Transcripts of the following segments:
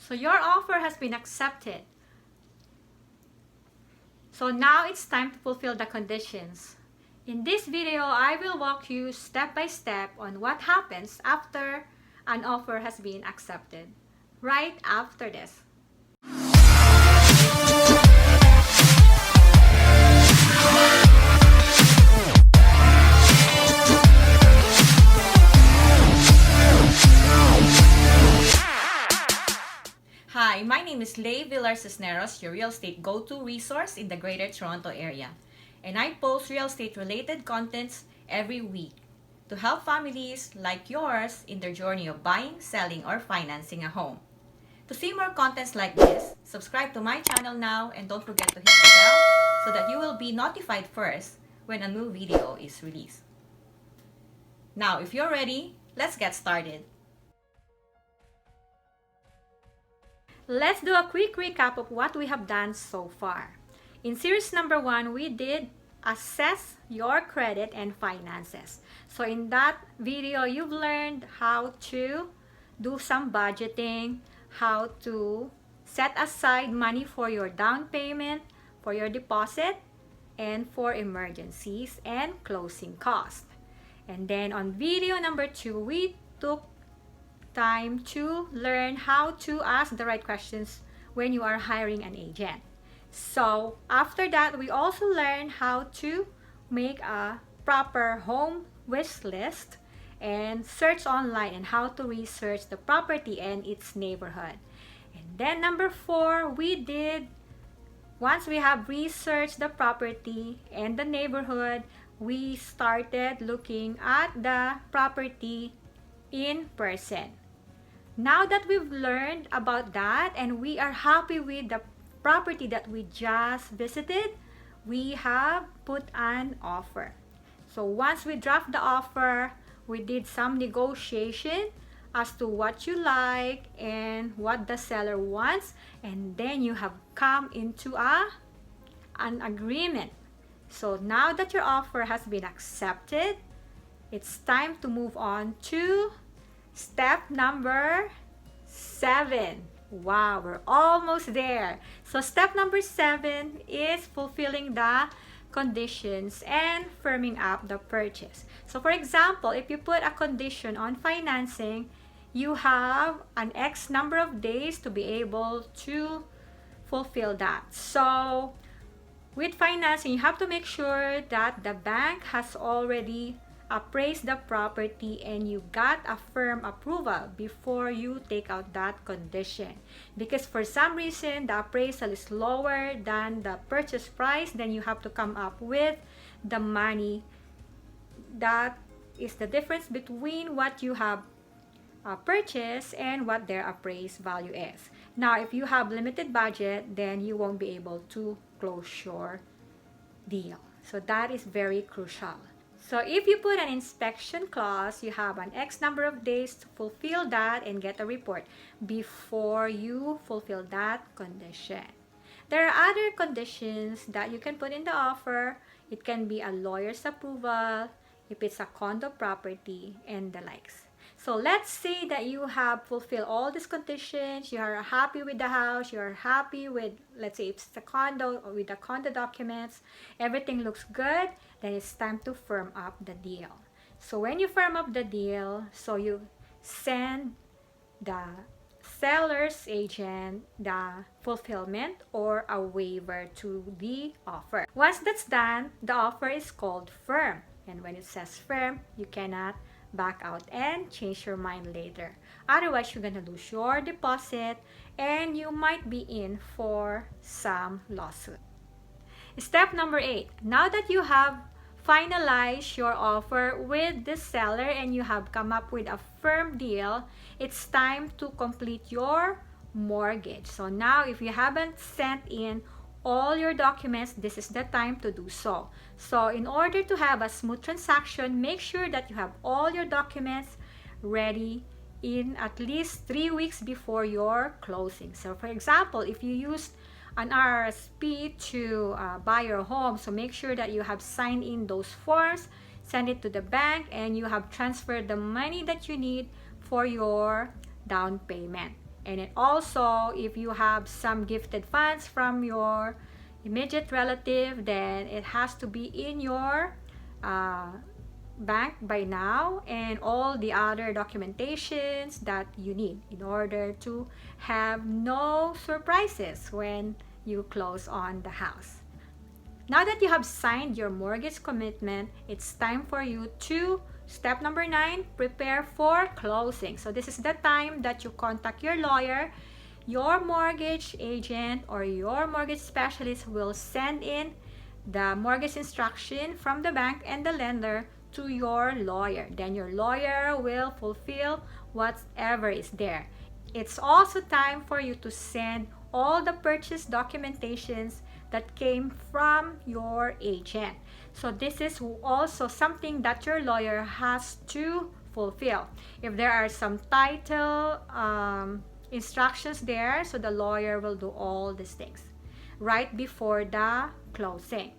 So your offer has been accepted. So now it's time to fulfill the conditions. In this video, I will walk you step by step on what happens after an offer has been accepted. Right after this. Hi, my name is Villar-Cisneros, your real estate go-to resource in the Greater Toronto area. And I post real estate related contents every week to help families like yours in their journey of buying, selling, or financing a home. To see more contents like this, subscribe to my channel now and don't forget to hit the bell so that you will be notified first when a new video is released. Now, if you're ready, let's get started. Let's do a quick recap of what we have done so far. In series number 1, we did assess your credit and finances. So in that video, you've learned how to do some budgeting, how to set aside money for your down payment, for your deposit, and for emergencies and closing costs. And then on video number 2, we took time to learn how to ask the right questions when you are hiring an agent. So after that, we also learned how to make a proper home wish list and search online and how to research the property and its neighborhood. And then number 4, once we have researched the property and the neighborhood, we started looking at the property in person. Now that we've learned about that and we are happy with the property that we just visited, we have put an offer. So once we draft the offer, we did some negotiation as to what you like and what the seller wants, and then you have come into an agreement. So now that your offer has been accepted, it's time to move on to step number 7. Wow, we're almost there. So step number 7 is fulfilling the conditions and firming up the purchase. So for example, if you put a condition on financing, you have an X number of days to be able to fulfill that. So with financing, you have to make sure that the bank has already appraised the property and you got a firm approval before you take out that condition. Because for some reason, the appraisal is lower than the purchase price, then you have to come up with the money. That is the difference between what you have purchased and what their appraised value is. Now, if you have limited budget, then you won't be able to close your deal. So that is very crucial. So if you put an inspection clause, you have an X number of days to fulfill that and get a report before you fulfill that condition. There are other conditions that you can put in the offer. It can be a lawyer's approval, if it's a condo property, and the likes. So let's say that you have fulfilled all these conditions, you are happy with the house, you are happy with, let's say it's a condo, or with the condo documents, everything looks good, then it's time to firm up the deal. So when you firm up the deal, so you send the seller's agent the fulfillment or a waiver to the offer. Once that's done, the offer is called firm. And when it says firm, you cannot back out and change your mind later. Otherwise, you're gonna lose your deposit and you might be in for some lawsuit. Step number 8. Now that you have finalized your offer with the seller and you have come up with a firm deal, it's time to complete your mortgage. So now if you haven't sent in all your documents, this is the time to do so. So in order to have a smooth transaction, make sure that you have all your documents ready in at least 3 weeks before your closing. So for example, if you used an RRSP to buy your home, so make sure that you have signed in those forms, send it to the bank, and you have transferred the money that you need for your down payment. And it also, if you have some gifted funds from your immediate relative, then it has to be in your bank by now, and all the other documentations that you need in order to have no surprises when you close on the house. Now that you have signed your mortgage commitment, it's time for you to, step number 9, prepare for closing. So this is the time that you contact your lawyer. Your mortgage agent or your mortgage specialist will send in the mortgage instruction from the bank and the lender to your lawyer. Then your lawyer will fulfill whatever is there. It's also time for you to send all the purchase documentations that came from your agent. So this is also something that your lawyer has to fulfill. If there are some title instructions there, so the lawyer will do all these things right before the closing.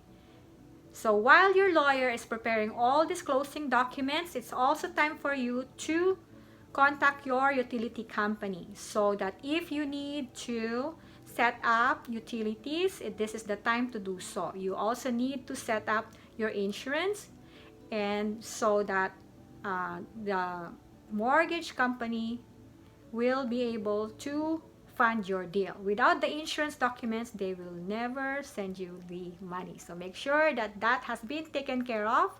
So while your lawyer is preparing all these closing documents, it's also time for you to contact your utility company, so that if you need to set up utilities, this is the time to do so. You also need to set up your insurance, and so that the mortgage company will be able to fund your deal. Without the insurance documents, they will never send you the money. So make sure that that has been taken care of.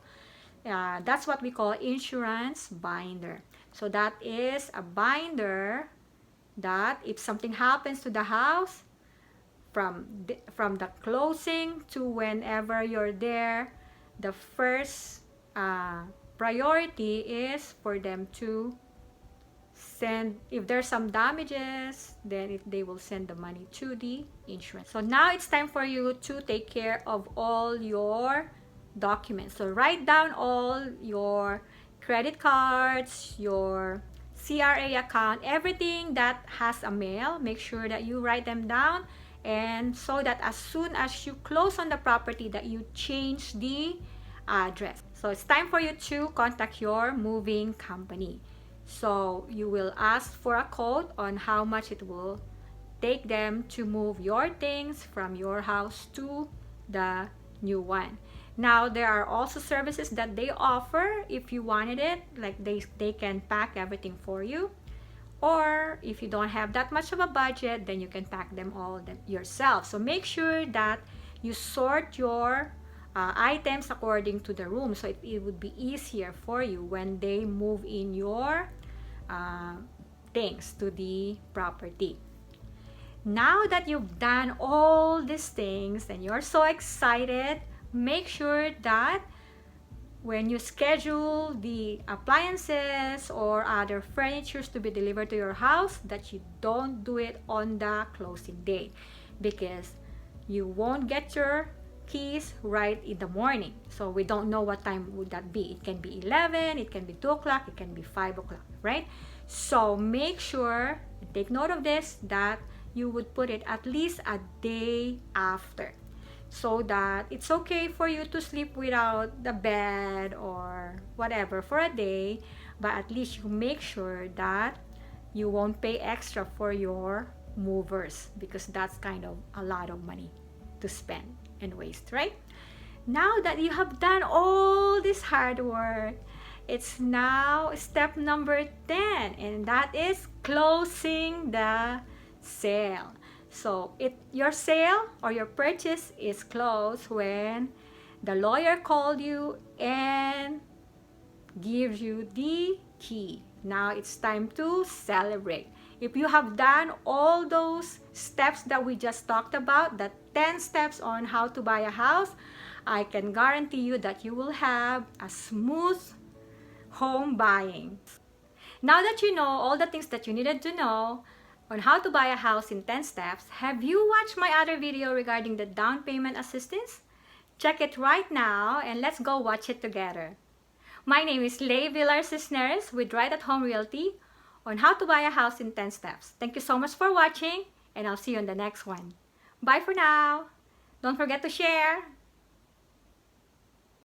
That's what we call insurance binder. So that is a binder that if something happens to the house, from the closing to whenever you're there, the first priority is for them to send, if there's some damages, then they will send the money to the insurance. So now it's time for you to take care of all your documents. So write down all your credit cards, your CRA account, everything that has a mail. Make sure that you write them down, and so that as soon as you close on the property, that you change the address. So it's time for you to contact your moving company. So you will ask for a quote on how much it will take them to move your things from your house to the new one. Now there are also services that they offer if you wanted it, like they can pack everything for you. Or if you don't have that much of a budget, then you can pack them all yourself. So make sure that you sort your items according to the room, so it would be easier for you when they move in your things to the property. Now that you've done all these things and you're so excited, make sure that when you schedule the appliances or other furnitures to be delivered to your house, that you don't do it on the closing day, because you won't get your keys right in the morning. So we don't know what time would that be. It can be 11, it can be 2 o'clock, it can be 5 o'clock, right? So make sure, take note of this, that you would put it at least a day after, so that it's okay for you to sleep without the bed or whatever for a day, but at least you make sure that you won't pay extra for your movers, because that's kind of a lot of money to spend and waste, right? Now that you have done all this hard work, it's now step number 10, and that is closing the sale. So your sale or your purchase is closed when the lawyer called you and gives you the key. Now it's time to celebrate. If you have done all those steps that we just talked about, the 10 steps on how to buy a house, I can guarantee you that you will have a smooth home buying. Now that you know all the things that you needed to know on how to buy a house in 10 steps, have you watched my other video regarding the down payment assistance? Check it right now and let's go watch it together. My name is Villar-Cisneros with Right at Home Realty on how to buy a house in 10 steps. Thank you so much for watching, and I'll see you in the next one. Bye for now. Don't forget to share.